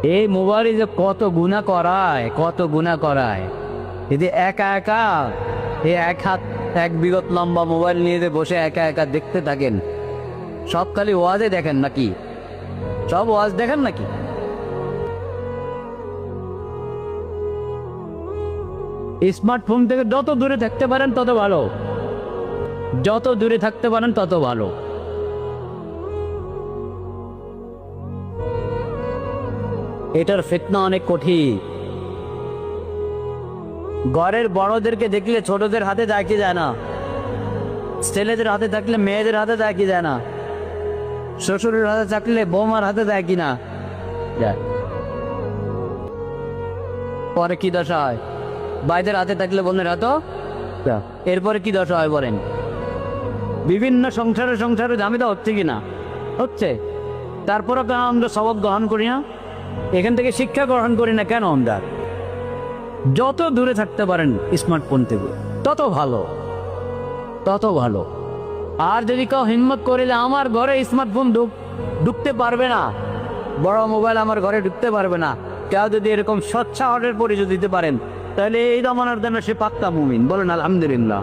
এই মোবাইলে যে কত গুনাহ করায়, কত গুনাহ করায়। যদি একা একা এই এক হাত এক বিগত লম্বা মোবাইল নিয়ে যে বসে একা একা দেখতে থাকেন, সব খালি ওয়াজে দেখেন নাকি? সব ওয়াজ দেখেন নাকি? স্মার্টফোন থেকে যত দূরে থাকতে পারেন তত ভালো, যত দূরে থাকতে পারেন তত ভালো। এটার ফিতনা অনেক কঠিন। ঘরের বড়দেরকে দেখলে ছোটদের হাতে দেয় কি যায় না, ছেলেদের হাতে থাকলে মেয়েদের হাতে দেয় কি যায় না, শ্বশুরের হাতে থাকলে বৌমার হাতে দেয় কি না যায়। পরে কি দশা হয়? ভাইদের হাতে থাকলে বোনের হাতও। এরপরে কি দশা হয় বলেন? বিভিন্ন সংসারে দামিটা হচ্ছে কি না? হচ্ছে। তারপরও কেন আমরা সবক গ্রহণ করি না? এখান থেকে শিক্ষা গ্রহণ করি না কেন আমরা? যত দূরে থাকতে পারেন স্মার্টফোন থেকে তত ভালো, তত ভালো। আর যদি কেউ হিম্মত করিলে আমার ঘরে স্মার্টফোন ঢুকতে পারবে না, বড় মোবাইল আমার ঘরে ঢুকতে পারবে না, কেউ যদি এরকম সচ্ছাওয়াটের পরিচয় দিতে পারেন, তাহলে এই জমানার জন্য সে পাক্কা মুমিন। বলেন আলহামদুলিল্লাহ।